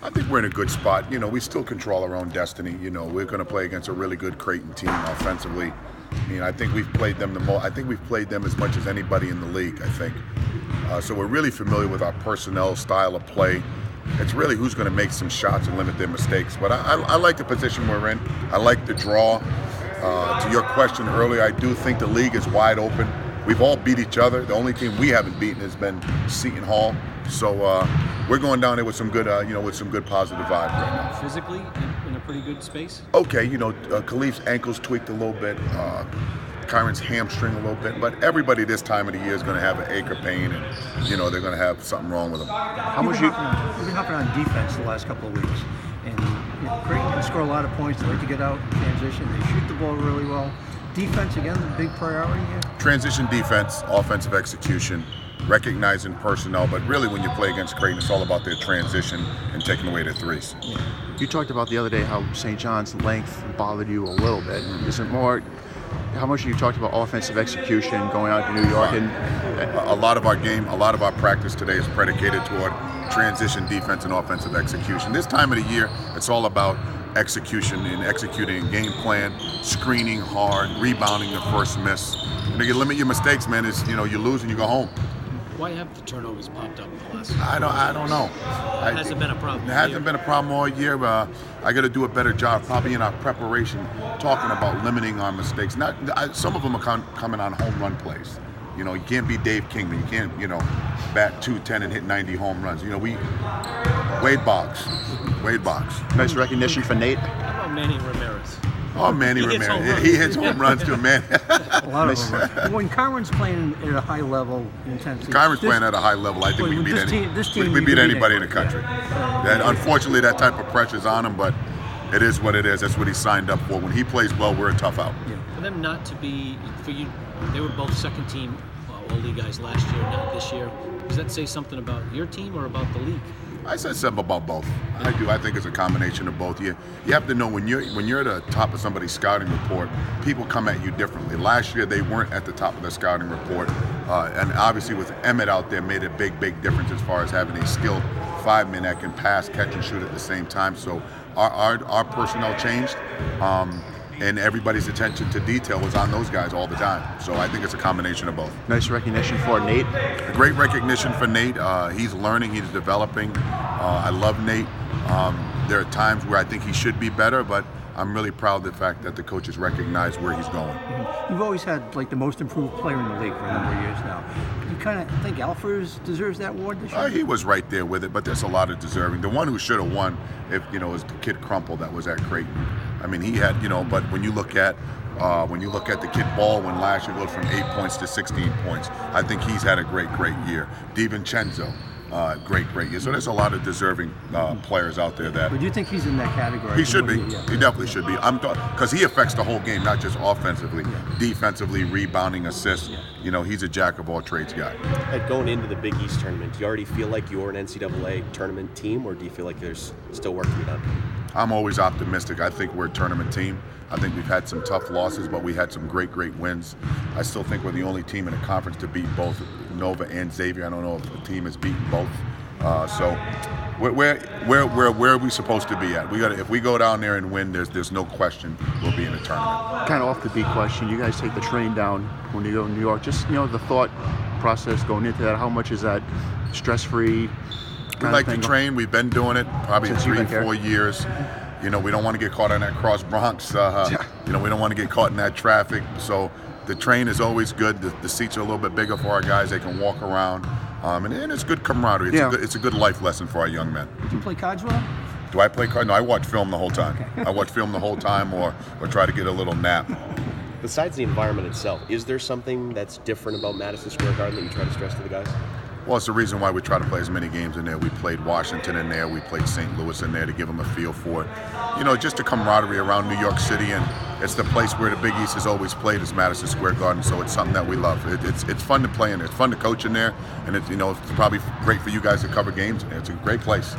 I think we're in a good spot. We still control our own destiny. We're going to play against a really good Creighton team offensively. I think we've played them the most. I think we've played them as much as anybody in the league. I think so. We're really familiar with our personnel, style of play. It's really who's going to make some shots and limit their mistakes. But I like the position we're in. I like the draw. To your question earlier, I do think the league is wide open. We've all beat each other. The only team we haven't beaten has been Seton Hall. So we're going down there with some good, with some good positive vibes right now. Physically, in a pretty good space. Okay, Khalif's ankles tweaked a little bit. Kyron's hamstring a little bit, but everybody this time of the year is going to have an ache or pain, and they're going to have something wrong with them. You've been hopping on defense the last couple of weeks, and Creighton can score a lot of points. They like to get out in transition. They shoot the ball really well. Defense again, the big priority here. Transition defense, offensive execution, recognizing personnel, but really when you play against Creighton, it's all about their transition and taking away their threes. Yeah. You talked about the other day how St. John's length bothered you a little bit. Is it more? How much you talked about offensive execution going out to New York? And a lot of our practice today is predicated toward transition defense and offensive execution. This time of the year, it's all about execution and executing a game plan, screening hard, rebounding the first miss. You limit your mistakes, man. Is you lose and you go home. Why have the turnovers popped up in the last? I don't know. It hasn't been a problem. It hasn't been a problem all year. I got to do a better job, probably in our preparation, talking about limiting our mistakes. Some of them are coming on home run plays. You can't be Dave Kingman. You can't, bat 210 and hit 90 home runs. Wade Boggs. Nice recognition for Nate. How about Manny Ramirez? Oh, Manny Ramirez. He hits home runs too, man. A lot of them. When Kyron's playing at a high level intensity. Kyron's playing at a high level. I think we can beat anybody in the country. Unfortunately, that type of pressure's on him, but it is what it is. That's what he signed up for. When he plays well, we're a tough out. Yeah. For them not to be, for you, they were both second team All-League guys last year, not this year. Does that say something about your team or about the league? I said something about both. I do. I think it's a combination of both. You have to know when you're at the top of somebody's scouting report, people come at you differently. Last year they weren't at the top of the scouting report, and obviously with Emmett out there made a big difference as far as having a skilled 5-man that can pass, catch, and shoot at the same time. So our personnel changed. And everybody's attention to detail was on those guys all the time. So I think it's a combination of both. Nice recognition for Nate. A great recognition for Nate. He's learning, he's developing. I love Nate. There are times where I think he should be better, but I'm really proud of the fact that the coaches recognize where he's going. You've always had the most improved player in the league for a number of years now. You kind of think Alfers deserves that award this year? He was right there with it, but there's a lot of deserving. The one who should have won, is the kid Crumple that was at Creighton. He had, but when you look at the kid Baldwin last year, goes from 8 points to 16 points. I think he's had a great year. DiVincenzo. Great year. So there's a lot of deserving players out there that. But do you think he's in that category? He should be. He definitely should be. Because he affects the whole game, not just offensively, defensively, rebounding, assists. He's a jack of all trades guy. Going into the Big East tournament, do you already feel like you're an NCAA tournament team, or do you feel like there's still work to be done? I'm always optimistic. I think we're a tournament team. I think we've had some tough losses, but we had some great wins. I still think we're the only team in the conference to beat both Nova and Xavier. I don't know if the team has beaten both. So where are we supposed to be at? If we go down there and win, there's no question we'll be in the tournament. Kind of off the beat question. You guys take the train down when you go to New York. Just the thought process going into that. How much is that stress-free? We like the train. We've been doing it probably 3-4 years. We don't want to get caught on that cross Bronx. We don't want to get caught in that traffic. So the train is always good. The seats are a little bit bigger for our guys. They can walk around. And it's good camaraderie. It's a good life lesson for our young men. Do you play cards well? Do I play cards? No, I watch film the whole time. I watch film the whole time or try to get a little nap. Besides the environment itself, is there something that's different about Madison Square Garden that you try to stress to the guys? Well, it's the reason why we try to play as many games in there. We played Washington in there. We played St. Louis in there to give them a feel for it. Just the camaraderie around New York City, and it's the place where the Big East has always played is Madison Square Garden. So it's something that we love. It's fun to play in there. It's fun to coach in there, and it's probably great for you guys to cover games in there. It's a great place.